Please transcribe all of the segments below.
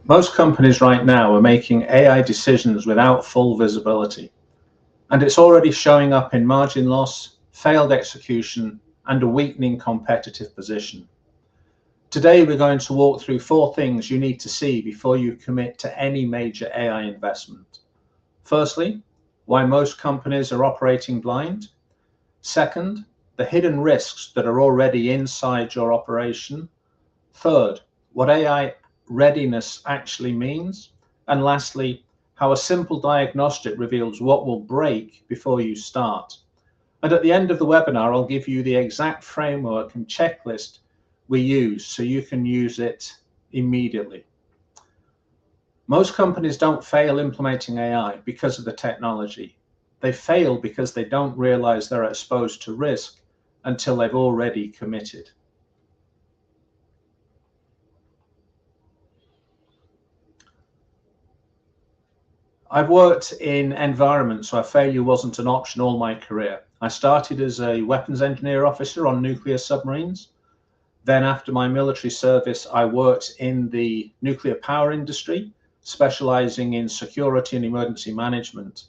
Most companies right now are making AI decisions without full visibility, and it's already showing up in margin loss, failed execution, and a weakening competitive position. Today, we're going to walk through 4 things you need to see before you commit to any major AI investment. Firstly, why most companies are operating blind. Second, the hidden risks that are already inside your operation. Third, what AI readiness actually means. And lastly, how a simple diagnostic reveals what will break before you start. And at the end of the webinar, I'll give you the exact framework and checklist we use so you can use it immediately. Most companies don't fail implementing AI because of the technology. They fail because they don't realize they're exposed to risk until they've already committed. I've worked in environments where failure wasn't an option all my career. I started as a weapons engineer officer on nuclear submarines. Then after my military service, I worked in the nuclear power industry, specializing in security and emergency management.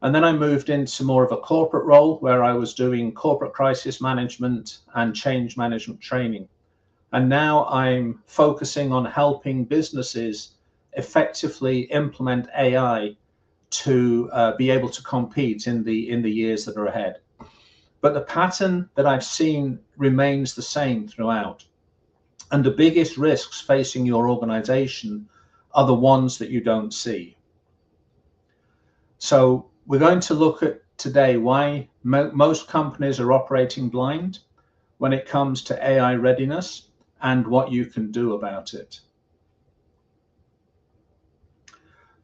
And then I moved into more of a corporate role where I was doing corporate crisis management and change management training. And now I'm focusing on helping businesses effectively implement AI to be able to compete in the years that are ahead. But the pattern that I've seen remains the same throughout. And the biggest risks facing your organization are the ones that you don't see. So we're going to look at today why most companies are operating blind when it comes to AI readiness and what you can do about it.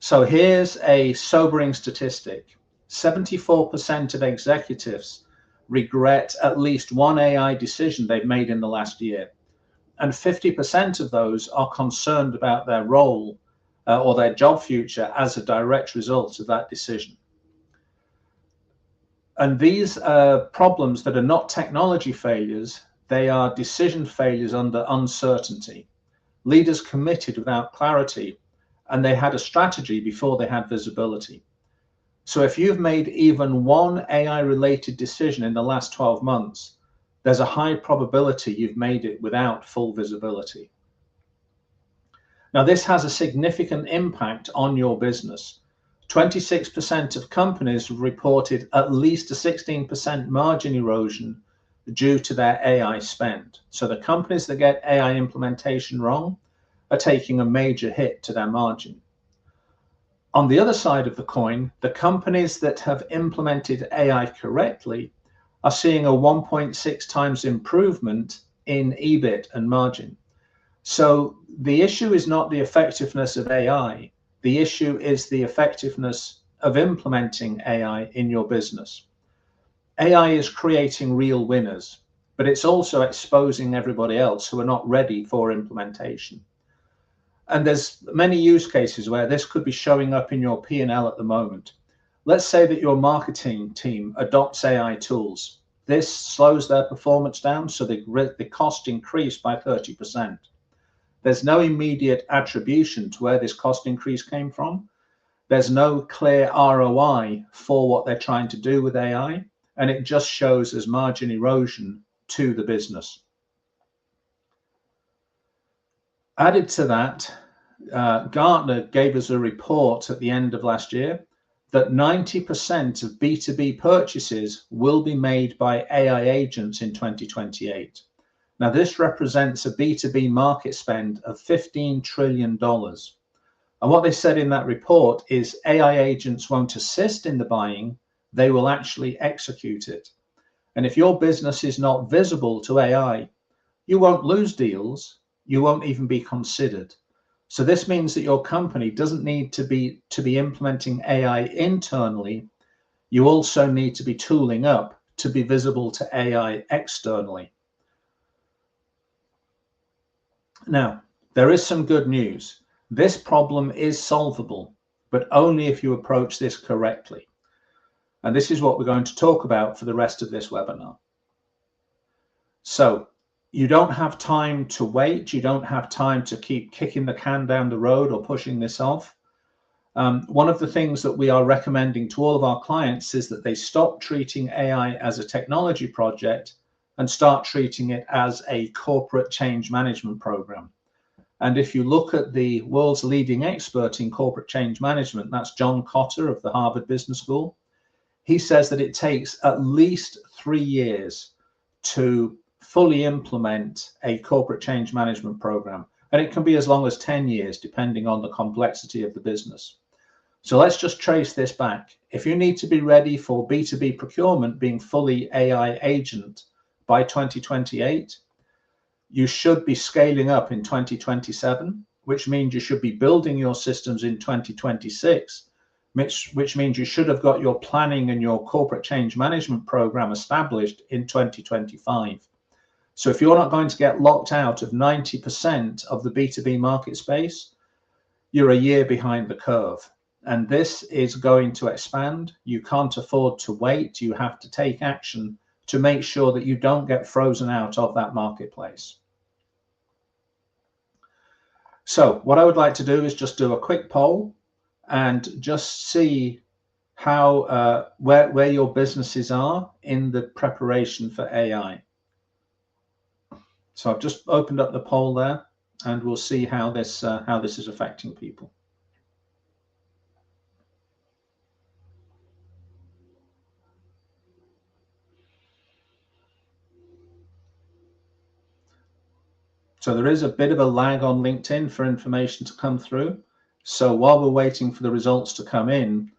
So here's a sobering statistic. 74% of executives regret at least one AI decision they've made in the last year. And 50% of those are concerned about their role or their job future as a direct result of that decision. And these are problems that are not technology failures, they are decision failures under uncertainty. Leaders committed without clarity, and they had a strategy before they had visibility. So if you've made even one AI-related decision in the last 12 months, there's a high probability you've made it without full visibility. Now, this has a significant impact on your business. 26% of companies reported at least a 16% margin erosion due to their AI spend. So the companies that get AI implementation wrong are taking a major hit to their margin. On the other side of the coin, the companies that have implemented AI correctly are seeing a 1.6 times improvement in EBIT and margin. So the issue is not the effectiveness of AI. The issue is the effectiveness of implementing AI in your business. AI is creating real winners, but it's also exposing everybody else who are not ready for implementation. And there's many use cases where this could be showing up in your P&L at the moment. Let's say that your marketing team adopts AI tools. This slows their performance down, so the cost increased by 30%. There's no immediate attribution to where this cost increase came from. There's no clear ROI for what they're trying to do with AI, and it just shows as margin erosion to the business. Added to that, Gartner gave us a report at the end of last year that 90% of B2B purchases will be made by AI agents in 2028. Now, this represents a B2B market spend of $15 trillion. And what they said in that report is AI agents won't assist in the buying, they will actually execute it. And if your business is not visible to AI, you won't lose deals, you won't even be considered. So this means that your company doesn't need to be implementing AI internally. You also need to be tooling up to be visible to AI externally. Now, there is some good news. This problem is solvable, but only if you approach this correctly. And this is what we're going to talk about for the rest of this webinar. So, you don't have time to wait. You don't have time to keep kicking the can down the road or pushing this off. One of the things that we are recommending to all of our clients is that they stop treating AI as a technology project and start treating it as a corporate change management program. And if you look at the world's leading expert in corporate change management, that's John Kotter of the Harvard Business School. He says that it takes at least 3 years to fully implement a corporate change management program. And it can be as long as 10 years, depending on the complexity of the business. So let's just trace this back. If you need to be ready for B2B procurement being fully AI agent by 2028, you should be scaling up in 2027, which means you should be building your systems in 2026, which means you should have got your planning and your corporate change management program established in 2025. So if you're not going to get locked out of 90% of the B2B market space, you're a year behind the curve. And this is going to expand. You can't afford to wait. You have to take action to make sure that you don't get frozen out of that marketplace. So what I would like to do is just do a quick poll and just see how where your businesses are in the preparation for AI. So I've just opened up the poll there, and we'll see how this is affecting people. So there is a bit of a lag on LinkedIn for information to come through. So while we're waiting for the results to come in,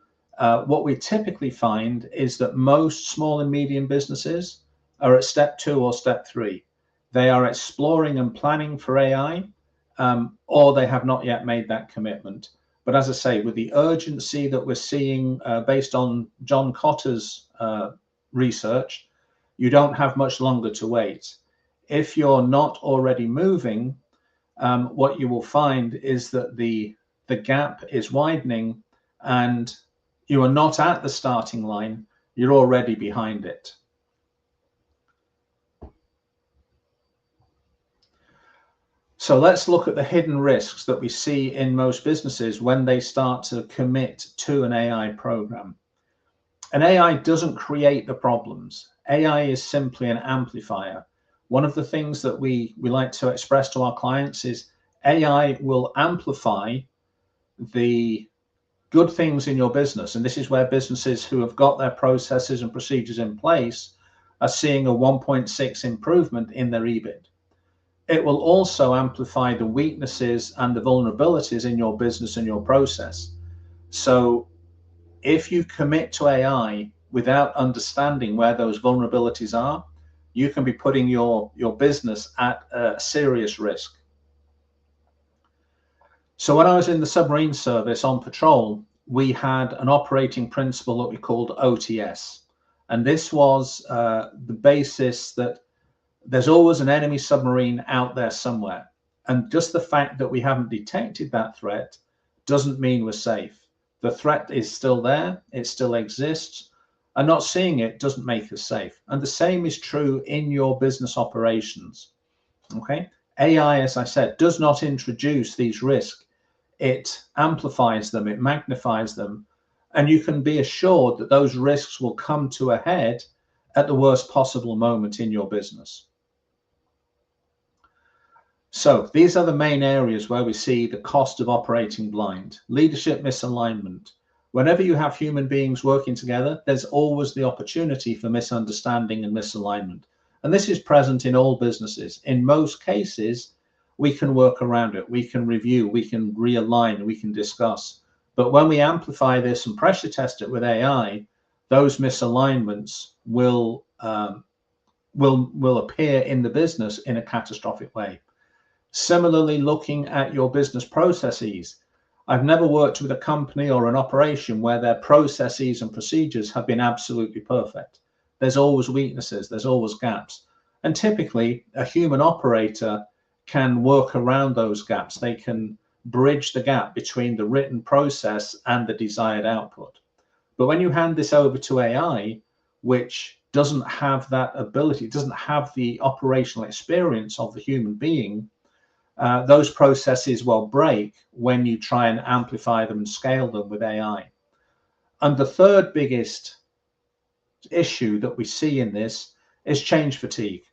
what we typically find is that most small and medium businesses are at step 2 or step 3. They are exploring and planning for AI, or they have not yet made that commitment. But as I say, with the urgency that we're seeing based on John Kotter's research, you don't have much longer to wait. If you're not already moving, what you will find is that the gap is widening and you are not at the starting line, you're already behind it. So let's look at the hidden risks that we see in most businesses when they start to commit to an AI program. And AI doesn't create the problems. AI is simply an amplifier. One of the things that we like to express to our clients is AI will amplify the good things in your business. And this is where businesses who have got their processes and procedures in place are seeing a 1.6 improvement in their EBIT. It will also amplify the weaknesses and the vulnerabilities in your business and your process. So if you commit to AI without understanding where those vulnerabilities are, you can be putting your business at a serious risk. So when I was in the submarine service on patrol, we had an operating principle that we called OTS. And this was the basis that there's always an enemy submarine out there somewhere. And just the fact that we haven't detected that threat doesn't mean we're safe. The threat is still there, it still exists, and not seeing it doesn't make us safe. And the same is true in your business operations. Okay, AI, as I said, does not introduce these risks. It amplifies them, it magnifies them, and you can be assured that those risks will come to a head at the worst possible moment in your business. So these are the main areas where we see the cost of operating blind. Leadership misalignment. Whenever you have human beings working together, there's always the opportunity for misunderstanding and misalignment. And this is present in all businesses. In most cases, we can work around it. We can review, we can realign, we can discuss. But when we amplify this and pressure test it with AI, those misalignments will appear in the business in a catastrophic way. Similarly, looking at your business processes, I've never worked with a company or an operation where their processes and procedures have been absolutely perfect. There's always weaknesses, there's always gaps. And typically, a human operator can work around those gaps. They can bridge the gap between the written process and the desired output. But when you hand this over to AI, which doesn't have that ability, doesn't have the operational experience of the human being, those processes will break when you try and amplify them and scale them with AI. And the third biggest issue that we see in this is change fatigue.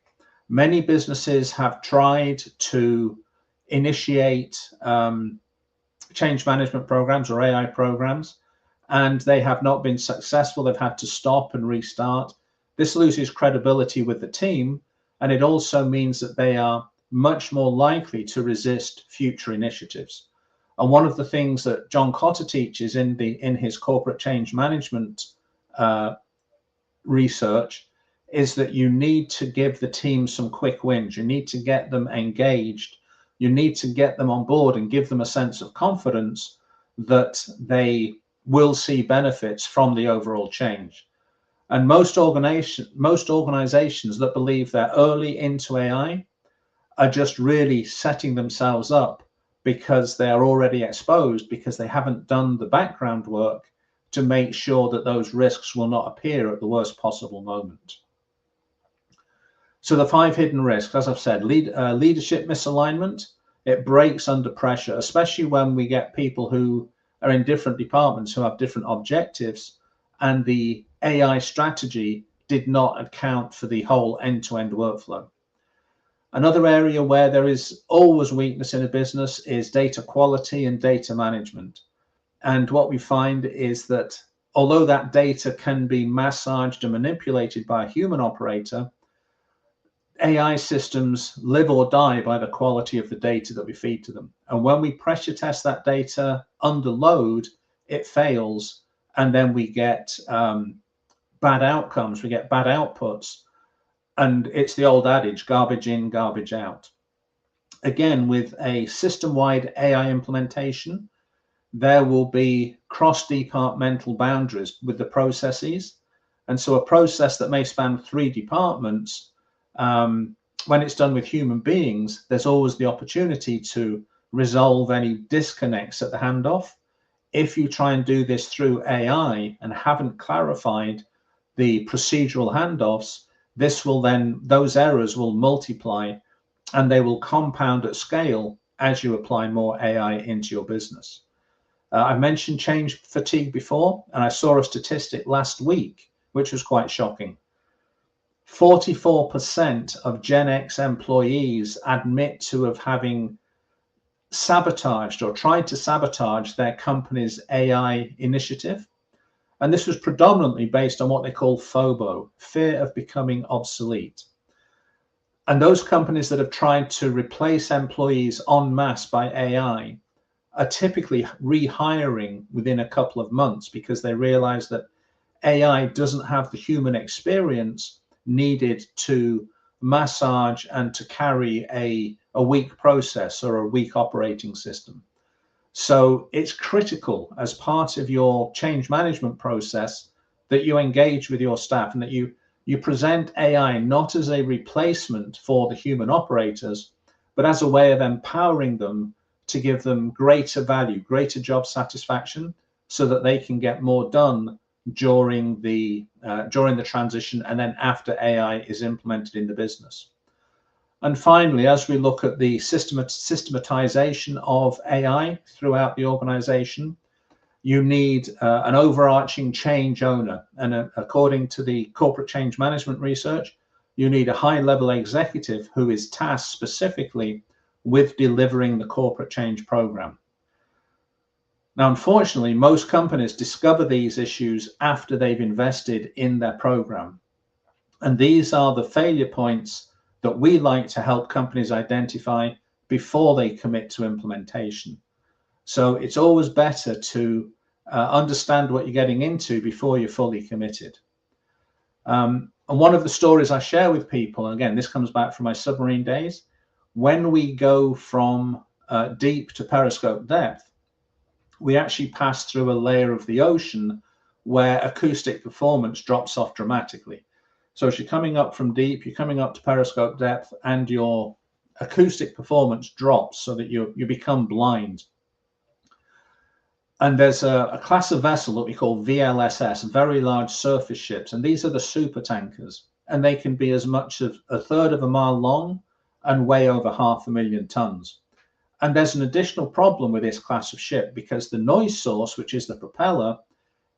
Many businesses have tried to initiate change management programs or AI programs, and they have not been successful. They've had to stop and restart. This loses credibility with the team, and it also means that they are much more likely to resist future initiatives. And one of the things that John Cotter teaches in his corporate change management research is that you need to give the team some quick wins. You need to get them engaged. You need to get them on board and give them a sense of confidence that they will see benefits from the overall change. And most organizations that believe they're early into AI are just really setting themselves up because they are already exposed, because they haven't done the background work to make sure that those risks will not appear at the worst possible moment. So the 5 hidden risks, as I've said, leadership misalignment. It breaks under pressure, especially when we get people who are in different departments who have different objectives, and the AI strategy did not account for the whole end-to-end workflow. Another area where there is always weakness in a business is data quality and data management. And what we find is that although that data can be massaged and manipulated by a human operator, AI systems live or die by the quality of the data that we feed to them. And when we pressure test that data under load, it fails. And then we get bad outcomes, we get bad outputs. And it's the old adage, garbage in, garbage out. Again, with a system-wide AI implementation, there will be cross-departmental boundaries with the processes. And so a process that may span 3 departments, when it's done with human beings, there's always the opportunity to resolve any disconnects at the handoff. If you try and do this through AI and haven't clarified the procedural handoffs, those errors will multiply and they will compound at scale as you apply more AI into your business. I mentioned change fatigue before, and I saw a statistic last week, which was quite shocking. 44% of Gen X employees admit to having sabotaged or tried to sabotage their company's AI initiative. And this was predominantly based on what they call FOBO, fear of becoming obsolete. And those companies that have tried to replace employees en masse by AI are typically rehiring within a couple of months because they realize that AI doesn't have the human experience needed to massage and to carry a weak process or a weak operating system. So it's critical as part of your change management process that you engage with your staff and that you present AI not as a replacement for the human operators, but as a way of empowering them to give them greater value, greater job satisfaction, so that they can get more done during the transition and then after AI is implemented in the business. And finally, as we look at the systematization of AI throughout the organization, you need an overarching change owner. And according to the corporate change management research, you need a high-level executive who is tasked specifically with delivering the corporate change program. Now, unfortunately, most companies discover these issues after they've invested in their program. And these are the failure points that we like to help companies identify before they commit to implementation. So it's always better to understand what you're getting into before you're fully committed. And one of the stories I share with people, and again, this comes back from my submarine days, when we go from deep to periscope depth, we actually pass through a layer of the ocean where acoustic performance drops off dramatically. So as you're coming up from deep, you're coming up to periscope depth, and your acoustic performance drops so that you become blind. And there's a class of vessel that we call VLSS, very large surface ships, and these are the super tankers, and they can be as much as a third of a mile long and weigh over 500,000 tons. And there's an additional problem with this class of ship because the noise source, which is the propeller,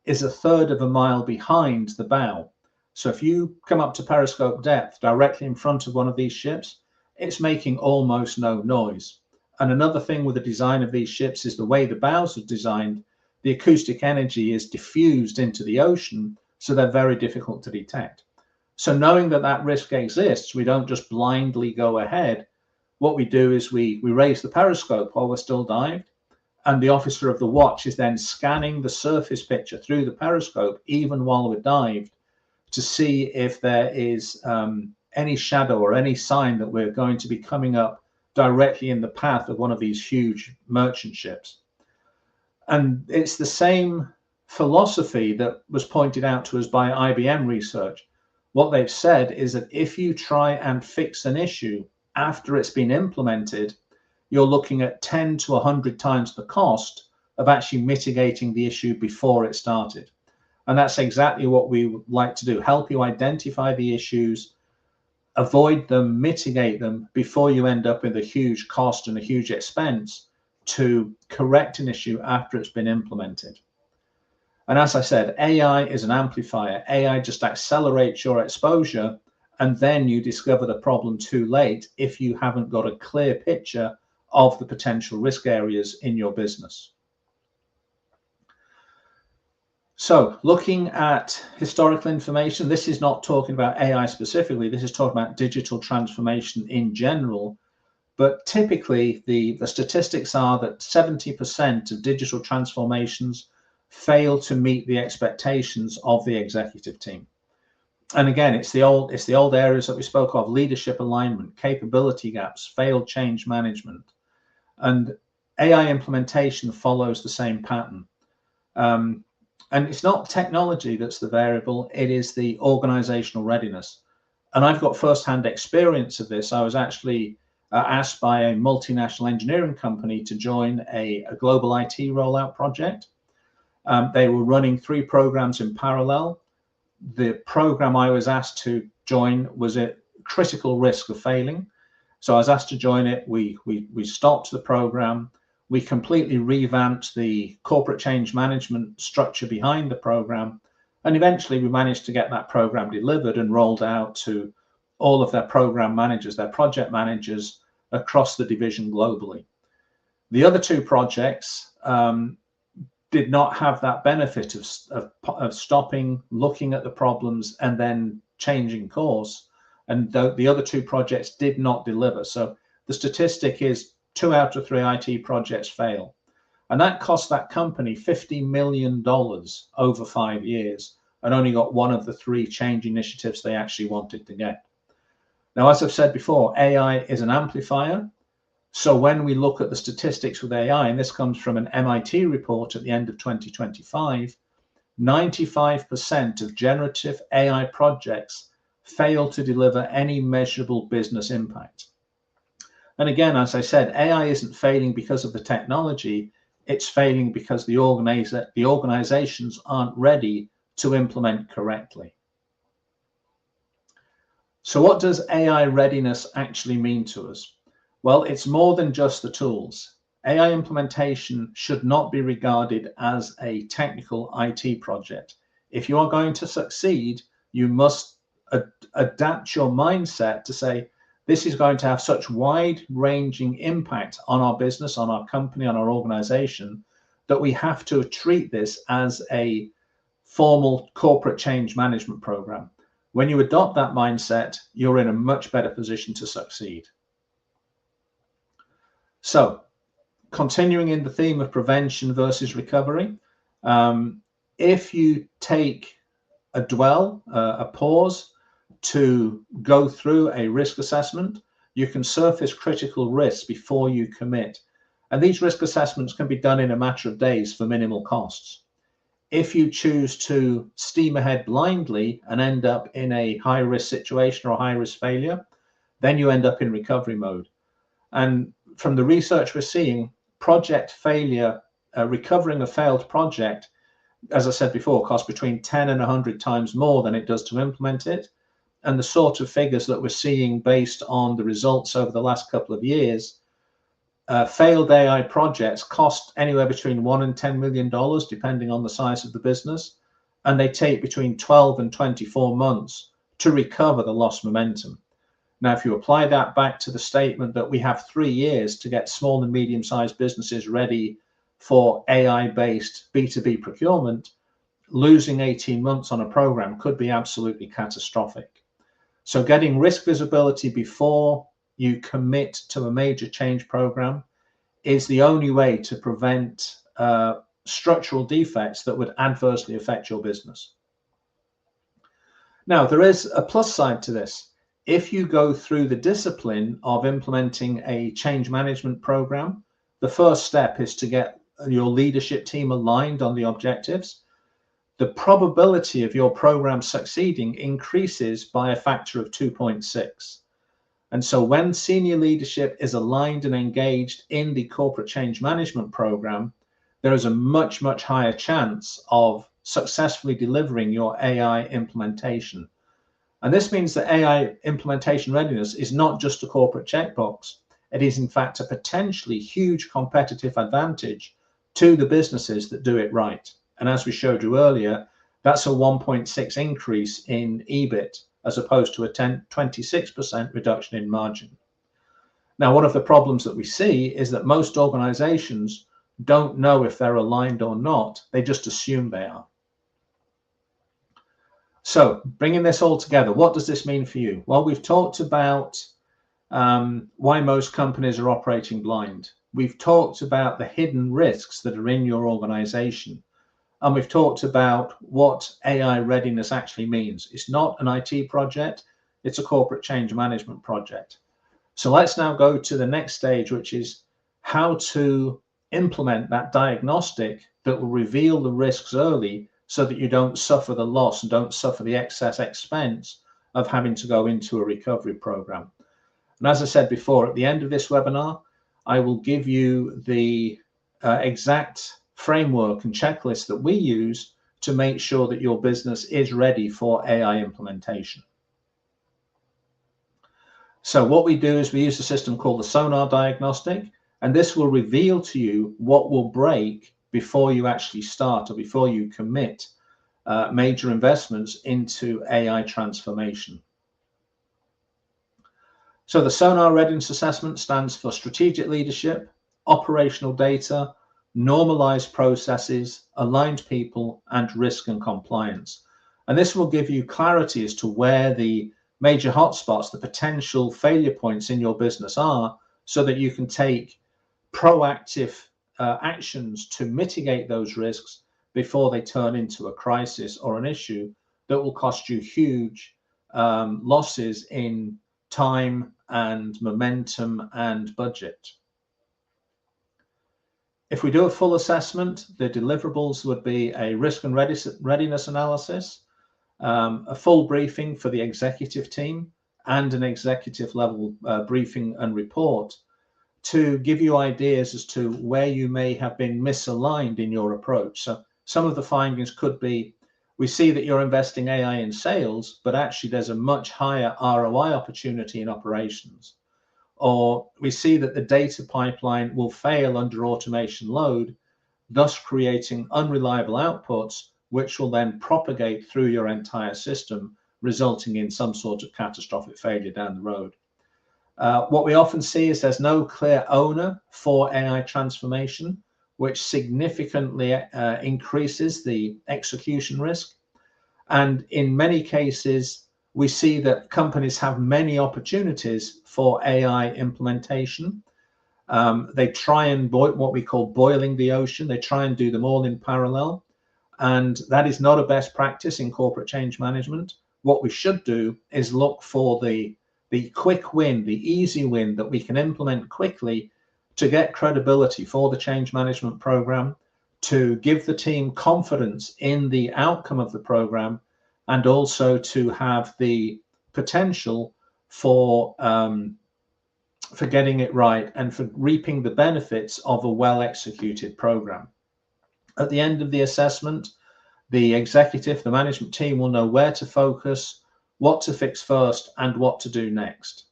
is a third of a mile behind the bow. So if you come up to periscope depth directly in front of one of these ships, it's making almost no noise. And another thing with the design of these ships is the way the bows are designed, the acoustic energy is diffused into the ocean, so they're very difficult to detect. So knowing that that risk exists, we don't just blindly go ahead. What we do is we raise the periscope while we're still dived, and the officer of the watch is then scanning the surface picture through the periscope, even while we're dived, to see if there is any shadow or any sign that we're going to be coming up directly in the path of one of these huge merchant ships. And it's the same philosophy that was pointed out to us by IBM research. What they've said is that if you try and fix an issue after it's been implemented, you're looking at 10 to 100 times the cost of actually mitigating the issue before it started. And that's exactly what we would like to do, help you identify the issues, avoid them, mitigate them before you end up with a huge cost and a huge expense to correct an issue after it's been implemented. And as I said, AI is an amplifier. AI just accelerates your exposure, and then you discover the problem too late if you haven't got a clear picture of the potential risk areas in your business. So looking at historical information, this is not talking about AI specifically, this is talking about digital transformation in general. But typically the statistics are that 70% of digital transformations fail to meet the expectations of the executive team. And again, it's the old areas that we spoke of: leadership alignment, capability gaps, failed change management. And AI implementation follows the same pattern. And it's not technology that's the variable, it is the organizational readiness. And I've got firsthand experience of this. I was actually asked by a multinational engineering company to join a global IT rollout project. They were running 3 programs in parallel. The program I was asked to join was at critical risk of failing. So I was asked to join it. We stopped the program. We completely revamped the corporate change management structure behind the program. And eventually we managed to get that program delivered and rolled out to all of their program managers, their project managers across the division globally. The other 2 projects did not have that benefit of stopping, looking at the problems, and then changing course. And the other 2 projects did not deliver. So the statistic is 2 out of 3 IT projects fail. And that cost that company $50 million over 5 years, and only got 1 of the 3 change initiatives they actually wanted to get. Now, as I've said before, AI is an amplifier. So when we look at the statistics with AI, and this comes from an MIT report at the end of 2025, 95% of generative AI projects fail to deliver any measurable business impact. And again, as I said, AI isn't failing because of the technology, it's failing because the organizations aren't ready to implement correctly. So what does AI readiness actually mean to us? Well, it's more than just the tools. AI implementation should not be regarded as a technical IT project. If you are going to succeed, you must adapt your mindset to say, this is going to have such wide-ranging impact on our business, on our company, on our organization, that we have to treat this as a formal corporate change management program. When you adopt that mindset, you're in a much better position to succeed. So, continuing in the theme of prevention versus recovery, if you take a pause to go through a risk assessment, you can surface critical risks before you commit. And these risk assessments can be done in a matter of days for minimal costs. If you choose to steam ahead blindly and end up in a high-risk situation or high-risk failure, then you end up in recovery mode. And from the research we're seeing, project failure recovering a failed project, as I said before, costs between 10 and 100 times more than it does to implement it. And the sort of figures that we're seeing based on the results over the last couple of years, failed AI projects cost anywhere between $1 and $10 million, depending on the size of the business. And they take between 12 and 24 months to recover the lost momentum. Now, if you apply that back to the statement that we have 3 years to get small and medium-sized businesses ready for AI-based B2B procurement, losing 18 months on a program could be absolutely catastrophic. So getting risk visibility before you commit to a major change program is the only way to prevent structural defects that would adversely affect your business. Now, there is a plus side to this. If you go through the discipline of implementing a change management program, the first step is to get your leadership team aligned on the objectives. The probability of your program succeeding increases by a factor of 2.6. And so when senior leadership is aligned and engaged in the corporate change management program, there is a much, much higher chance of successfully delivering your AI implementation. And this means that AI implementation readiness is not just a corporate checkbox. It is, in fact, a potentially huge competitive advantage to the businesses that do it right. And as we showed you earlier, that's a 1.6 increase in EBIT as opposed to a 26% reduction in margin. Now, one of the problems that we see is that most organizations don't know if they're aligned or not. They just assume they are. So bringing this all together, what does this mean for you? Well, we've talked about why most companies are operating blind. We've talked about the hidden risks that are in your organization. And we've talked about what AI readiness actually means. It's not an IT project, it's a corporate change management project. So let's now go to the next stage, which is how to implement that diagnostic that will reveal the risks early so that you don't suffer the loss and don't suffer the excess expense of having to go into a recovery program. And as I said before, at the end of this webinar, I will give you the exact framework and checklist that we use to make sure that your business is ready for AI implementation. So what we do is we use a system called the sonar diagnostic, and this will reveal to you what will break before you actually start or before you commit major investments into AI transformation. So the sonar readiness assessment stands for strategic leadership, operational data, normalized processes, aligned people, and risk and compliance. And this will give you clarity as to where the major hotspots, the potential failure points in your business are, so that you can take proactive actions to mitigate those risks before they turn into a crisis or an issue that will cost you huge losses in time and momentum and budget. If we do a full assessment, the deliverables would be a risk and readiness analysis, a full briefing for the executive team, and an executive level briefing and report to give you ideas as to where you may have been misaligned in your approach. So some of the findings could be, we see that you're investing AI in sales, but actually there's a much higher ROI opportunity in operations. Or we see that the data pipeline will fail under automation load, thus creating unreliable outputs, which will then propagate through your entire system, resulting in some sort of catastrophic failure down the road. What we often see is there's no clear owner for AI transformation, which significantly increases the execution risk. And in many cases, we see that companies have many opportunities for AI implementation. They try and what we call boiling the ocean. They try and do them all in parallel. And that is not a best practice in corporate change management. What we should do is look for the quick win, the easy win that we can implement quickly to get credibility for the change management program, to give the team confidence in the outcome of the program, and also to have the potential for getting it right and for reaping the benefits of a well-executed program. At the end of the assessment, the executive, the management team will know where to focus, what to fix first, and what to do next.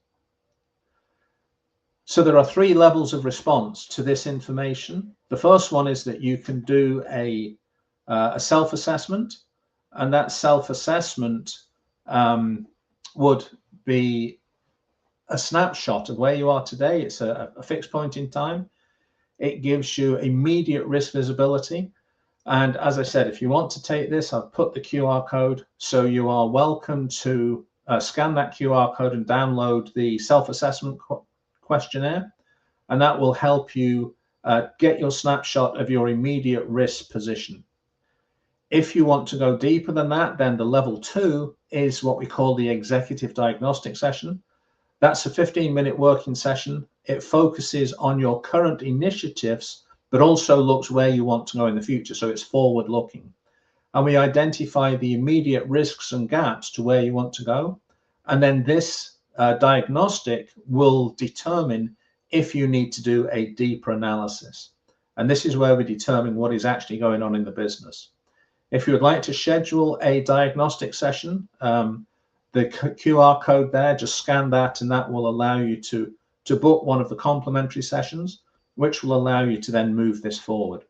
So there are 3 levels of response to this information. The first one is that you can do a self-assessment, and that self-assessment would be a snapshot of where you are today. It's a fixed point in time. It gives you immediate risk visibility. And as I said, if you want to take this, I've put the QR code, so you are welcome to scan that QR code and download the self-assessment questionnaire, and that will help you get your snapshot of your immediate risk position. If you want to go deeper than that, then the level 2 is what we call the executive diagnostic session. That's a 15-minute working session. It focuses on your current initiatives, but also looks where you want to go in the future. So it's forward looking. And we identify the immediate risks and gaps to where you want to go. And then this diagnostic will determine if you need to do a deeper analysis. And this is where we determine what is actually going on in the business. If you would like to schedule a diagnostic session, the QR code there, just scan that, and that will allow you to book one of the complimentary sessions, which will allow you to then move this forward.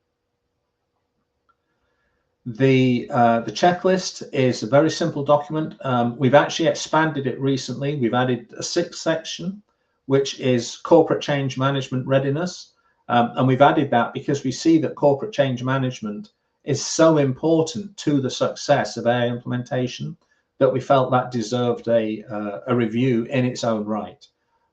The checklist is a very simple document. We've actually expanded it recently. We've added a 6th section, which is corporate change management readiness. And we've added that because we see that corporate change management is so important to the success of AI implementation that we felt that deserved a review in its own right.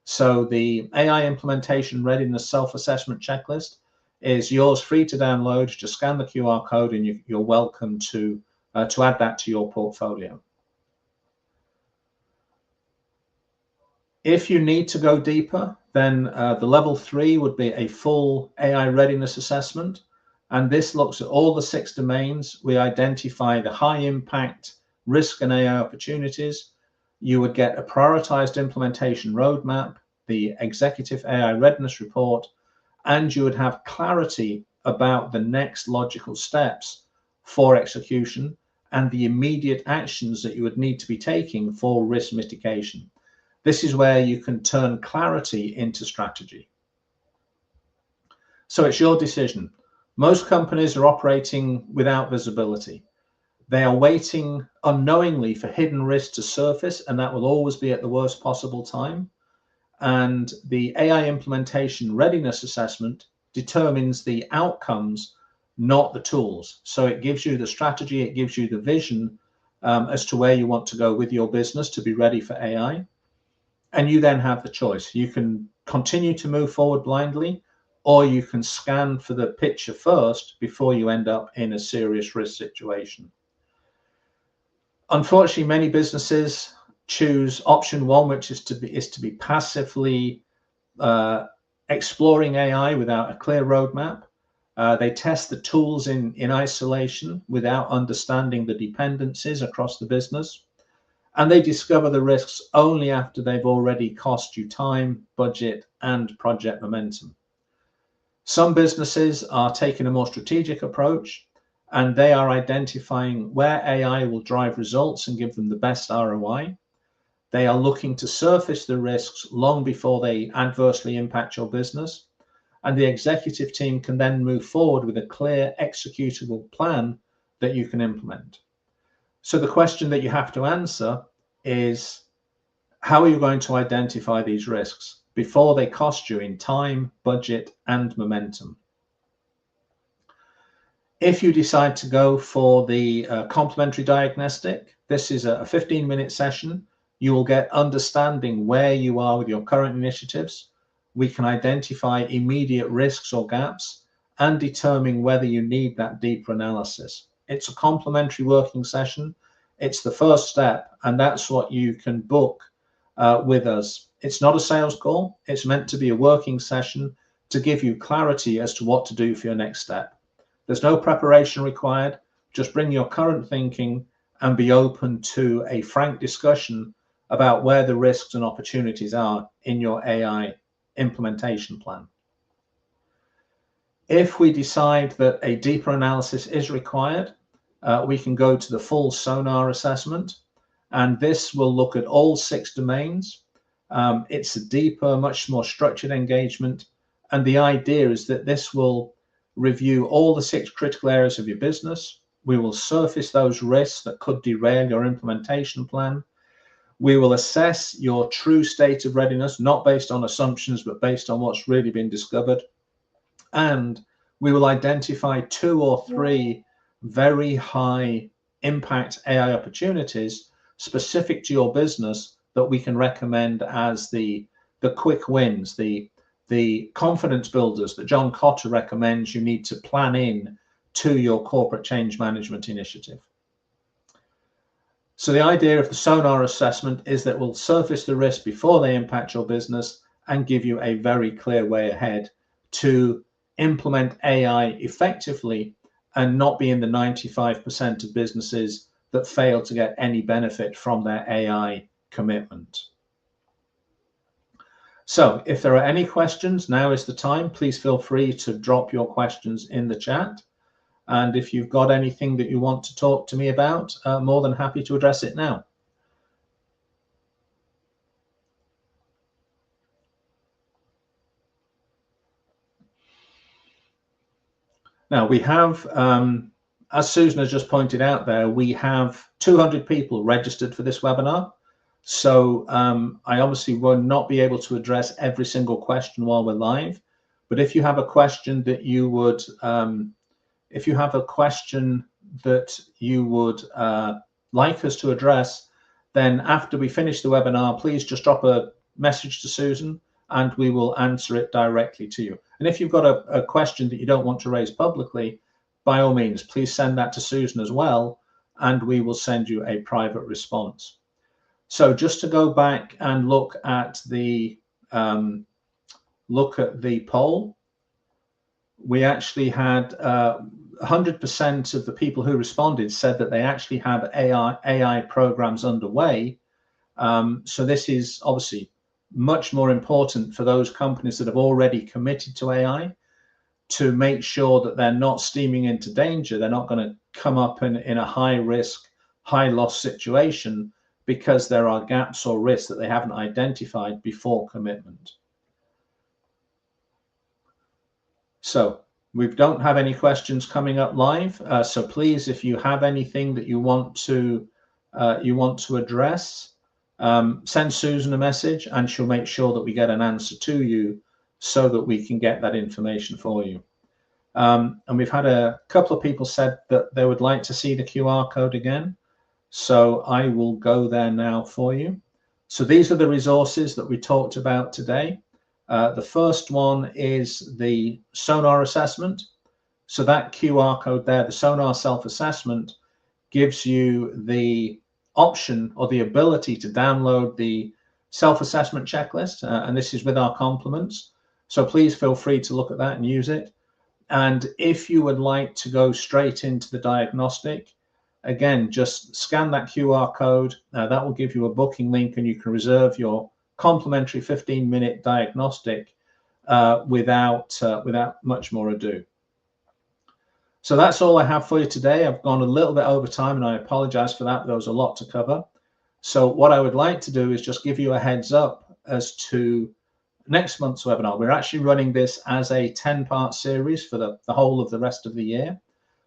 So the AI implementation readiness self-assessment checklist is yours, free to download. Just scan the QR code and you're welcome to add that to your portfolio. If you need to go deeper, then the level 3 would be a full AI readiness assessment. And this looks at all the 6 domains. We identify the high impact risk and AI opportunities. You would get a prioritized implementation roadmap, the executive AI readiness report, and you would have clarity about the next logical steps for execution and the immediate actions that you would need to be taking for risk mitigation. This is where you can turn clarity into strategy. So it's your decision. Most companies are operating without visibility. They are waiting unknowingly for hidden risks to surface, and that will always be at the worst possible time. And the AI implementation readiness assessment determines the outcomes, not the tools. So it gives you the strategy, it gives you the vision as to where you want to go with your business to be ready for AI. And you then have the choice. You can continue to move forward blindly, or you can scan for the picture first before you end up in a serious risk situation. Unfortunately, many businesses choose option 1, which is to be passively exploring AI without a clear roadmap. They test the tools in isolation without understanding the dependencies across the business. And they discover the risks only after they've already cost you time, budget, and project momentum. Some businesses are taking a more strategic approach, and they are identifying where AI will drive results and give them the best ROI. They are looking to surface the risks long before they adversely impact your business. And the executive team can then move forward with a clear executable plan that you can implement. So the question that you have to answer is, how are you going to identify these risks before they cost you in time, budget, and momentum? If you decide to go for the complementary diagnostic, this is a 15-minute session. You will get understanding where you are with your current initiatives. We can identify immediate risks or gaps and determine whether you need that deeper analysis. It's a complementary working session. It's the first step, and that's what you can book with us. It's not a sales call. It's meant to be a working session to give you clarity as to what to do for your next step. There's no preparation required. Just bring your current thinking and be open to a frank discussion about where the risks and opportunities are in your AI implementation plan. If we decide that a deeper analysis is required, we can go to the full sonar assessment, and this will look at all 6 domains. It's a deeper, much more structured engagement, and the idea is that this will review all the 6 critical areas of your business. We will surface those risks that could derail your implementation plan. We will assess your true state of readiness, not based on assumptions, but based on what's really been discovered. And we will identify 2 or 3 very high impact AI opportunities specific to your business that we can recommend as the quick wins, the confidence builders that John Cotter recommends you need to plan in to your corporate change management initiative. So the idea of the sonar assessment is that we'll surface the risk before they impact your business and give you a very clear way ahead to implement AI effectively and not be in the 95% of businesses that fail to get any benefit from their AI commitment. So if there are any questions, now is the time. Please feel free to drop your questions in the chat. And if you've got anything that you want to talk to me about, more than happy to address it now. Now we have, as Susan has just pointed out there, we have 200 people registered for this webinar. So I obviously will not be able to address every single question while we're live. But if you have a question that you would, like us to address, then after we finish the webinar, please just drop a message to Susan and we will answer it directly to you. And if you've got a question that you don't want to raise publicly, by all means, please send that to Susan as well, and we will send you a private response. So just to go back and look at the poll, we actually had 100% of the people who responded said that they actually have AI programs underway. So this is obviously much more important for those companies that have already committed to AI to make sure that they're not steaming into danger. They're not going to come up in a high risk, high loss situation because there are gaps or risks that they haven't identified before commitment. So we don't have any questions coming up live. So please, if you have anything that you want to address, send Susan a message and she'll make sure that we get an answer to you so that we can get that information for you. And we've had a couple of people said that they would like to see the QR code again. So I will go there now for you. So these are the resources that we talked about today. The first one is the sonar assessment. So that QR code there, the sonar self-assessment, gives you the option or the ability to download the self-assessment checklist, and this is with our compliments. So please feel free to look at that and use it. And if you would like to go straight into the diagnostic, again, just scan that QR code. That will give you a booking link and you can reserve your complimentary 15-minute diagnostic without much more ado. So that's all I have for you today. I've gone a little bit over time and I apologize for that. There was a lot to cover. So what I would like to do is just give you a heads up as to next month's webinar. We're actually running this as a 10-part series for the whole of the rest of the year.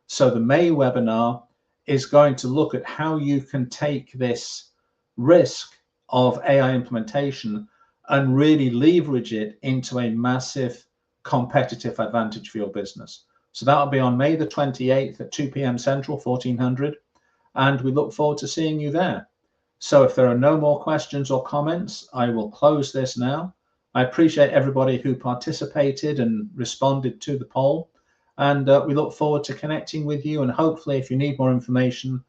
So the May webinar is going to look at how you can take this risk of AI implementation and really leverage it into a massive competitive advantage for your business. So that'll be on May the 28th at 2 p.m. Central, 1400, and we look forward to seeing you there. So if there are no more questions or comments, I will close this now. I appreciate everybody who participated and responded to the poll, and we look forward to connecting with you, and hopefully if you need more information,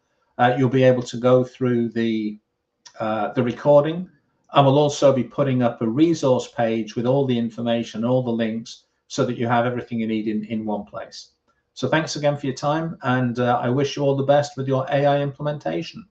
you'll be able to go through the recording. I will also be putting up a resource page with all the information, all the links, so that you have everything you need in one place. So thanks again for your time, and I wish you all the best with your AI implementation.